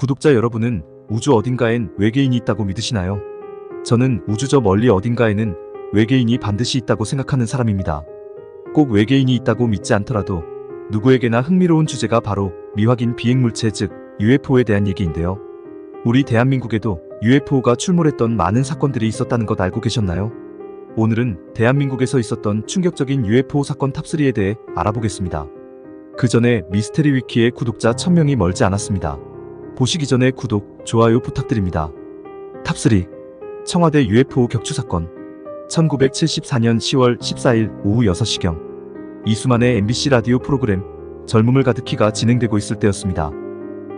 구독자 여러분은 우주 어딘가엔 외계인이 있다고 믿으시나요? 저는 우주 저 멀리 어딘가에는 외계인이 반드시 있다고 생각하는 사람입니다. 꼭 외계인이 있다고 믿지 않더라도 누구에게나 흥미로운 주제가 바로 미확인 비행물체 즉 UFO에 대한 얘기인데요. 우리 대한민국에도 UFO가 출몰했던 많은 사건들이 있었다는 것 알고 계셨나요? 오늘은 대한민국에서 있었던 충격적인 UFO 사건 탑3에 대해 알아보겠습니다. 그 전에 미스테리 위키의 구독자 1000명이 멀지 않았습니다. 보시기 전에 구독, 좋아요 부탁드립니다. 탑3 청와대 UFO 격추 사건 1974년 10월 14일 오후 6시경 이수만의 MBC 라디오 프로그램 젊음을 가득히가 진행되고 있을 때였습니다.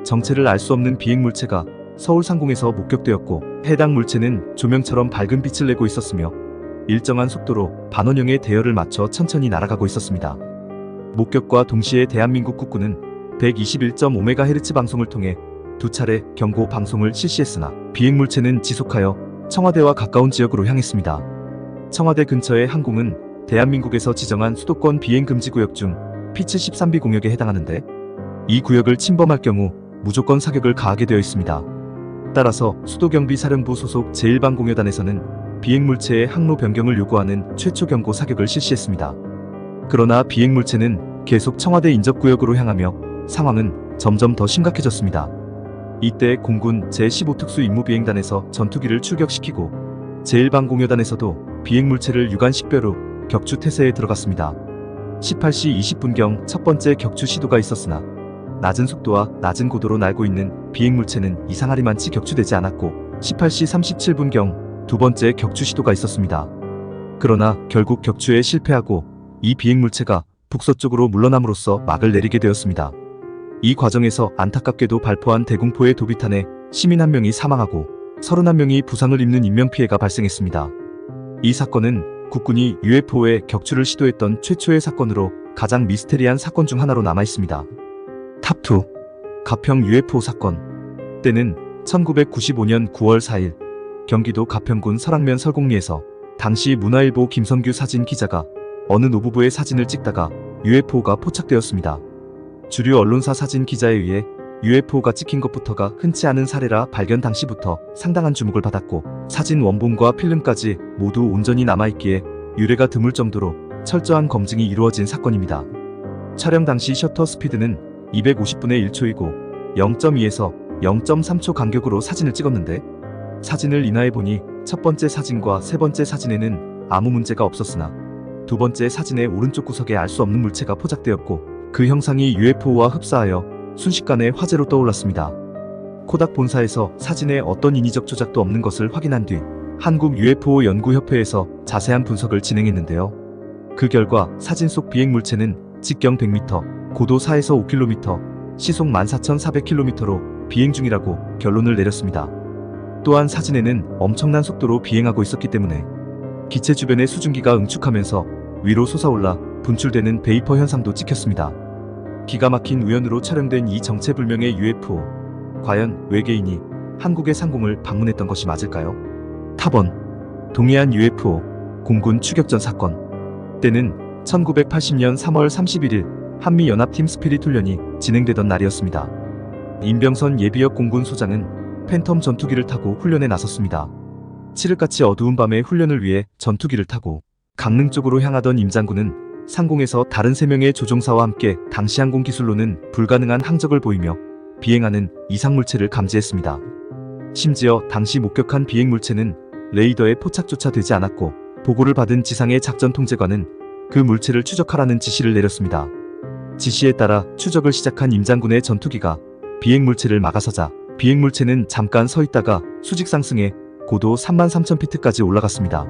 정체를 알 수 없는 비행물체가 서울 상공에서 목격되었고 해당 물체는 조명처럼 밝은 빛을 내고 있었으며 일정한 속도로 반원형의 대열을 맞춰 천천히 날아가고 있었습니다. 목격과 동시에 대한민국 국군은 121.5MHz 방송을 통해 두 차례 경고 방송을 실시했으나 비행물체는 지속하여 청와대와 가까운 지역으로 향했습니다. 청와대 근처의 항공은 대한민국에서 지정한 수도권 비행금지구역 중 P73B 공역에 해당하는데 이 구역을 침범할 경우 무조건 사격을 가하게 되어 있습니다. 따라서 수도경비사령부 소속 제1방공여단에서는 비행물체의 항로 변경을 요구하는 최초 경고 사격을 실시했습니다. 그러나 비행물체는 계속 청와대 인접구역으로 향하며 상황은 점점 더 심각해졌습니다. 이때 공군 제15특수 임무비행단에서 전투기를 출격시키고 제1방공여단에서도 비행물체를 유관식별로 격추 태세에 들어갔습니다. 18시 20분경 첫 번째 격추 시도가 있었으나 낮은 속도와 낮은 고도로 날고 있는 비행물체는 이상하리만치 격추되지 않았고 18시 37분경 두 번째 격추 시도가 있었습니다. 그러나 결국 격추에 실패하고 이 비행물체가 북서쪽으로 물러남으로써 막을 내리게 되었습니다. 이 과정에서 안타깝게도 발포한 대공포의 도비탄에 시민 1명이 사망하고 31명이 부상을 입는 인명피해가 발생했습니다. 이 사건은 국군이 UFO의 격추를 시도했던 최초의 사건으로 가장 미스테리한 사건 중 하나로 남아있습니다. 탑2 가평 UFO 사건 때는 1995년 9월 4일 경기도 가평군 설악면 설곡리에서 당시 문화일보 김선규 사진 기자가 어느 노부부의 사진을 찍다가 UFO가 포착되었습니다. 주류 언론사 사진 기자에 의해 UFO가 찍힌 것부터가 흔치 않은 사례라 발견 당시부터 상당한 주목을 받았고 사진 원본과 필름까지 모두 온전히 남아있기에 유례가 드물 정도로 철저한 검증이 이루어진 사건입니다. 촬영 당시 셔터 스피드는 250분의 1초이고 0.2에서 0.3초 간격으로 사진을 찍었는데 사진을 인하해보니 첫 번째 사진과 세 번째 사진에는 아무 문제가 없었으나 두 번째 사진의 오른쪽 구석에 알 수 없는 물체가 포착되었고 그 형상이 UFO와 흡사하여 순식간에 화제로 떠올랐습니다. 코닥 본사에서 사진에 어떤 인위적 조작도 없는 것을 확인한 뒤 한국 UFO 연구협회에서 자세한 분석을 진행했는데요. 그 결과 사진 속 비행물체는 직경 100m, 고도 4에서 5km, 시속 14,400km로 비행 중이라고 결론을 내렸습니다. 또한 사진에는 엄청난 속도로 비행하고 있었기 때문에 기체 주변의 수증기가 응축하면서 위로 솟아올라 분출되는 베이퍼 현상도 찍혔습니다. 기가 막힌 우연으로 촬영된 이 정체불명의 UFO, 과연 외계인이 한국의 상공을 방문했던 것이 맞을까요? 탑1 동해안 UFO 공군 추격전 사건 때는 1980년 3월 31일 한미연합팀 스피릿 훈련이 진행되던 날이었습니다. 임병선 예비역 공군 소장은 팬텀 전투기를 타고 훈련에 나섰습니다. 칠흑같이 어두운 밤에 훈련을 위해 전투기를 타고 강릉 쪽으로 향하던 임 장군은 상공에서 다른 3명의 조종사와 함께 당시 항공 기술로는 불가능한 항적을 보이며 비행하는 이상물체를 감지했습니다. 심지어 당시 목격한 비행물체는 레이더에 포착조차 되지 않았고 보고를 받은 지상의 작전 통제관은 그 물체를 추적하라는 지시를 내렸습니다. 지시에 따라 추적을 시작한 임 장군의 전투기가 비행물체를 막아서자 비행물체는 잠깐 서 있다가 수직 상승해 고도 33,000피트까지 올라갔습니다.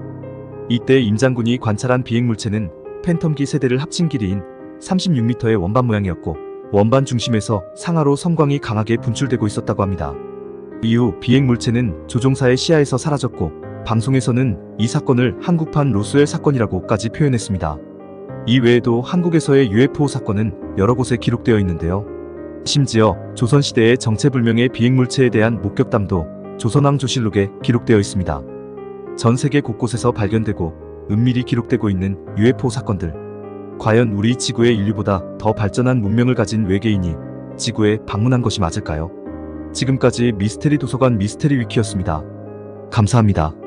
이때 임 장군이 관찰한 비행물체는 팬텀기 세대를 합친 길이인 36m의 원반 모양이었고 원반 중심에서 상하로 섬광이 강하게 분출되고 있었다고 합니다. 이후 비행물체는 조종사의 시야에서 사라졌고 방송에서는 이 사건을 한국판 로스웰 사건이라고까지 표현했습니다. 이 외에도 한국에서의 UFO 사건은 여러 곳에 기록되어 있는데요. 심지어 조선시대의 정체불명의 비행물체에 대한 목격담도 조선왕조실록에 기록되어 있습니다. 전 세계 곳곳에서 발견되고 은밀히 기록되고 있는 UFO 사건들. 과연 우리 지구의 인류보다 더 발전한 문명을 가진 외계인이 지구에 방문한 것이 맞을까요? 지금까지 미스테리 도서관 미스테리 위키였습니다. 감사합니다.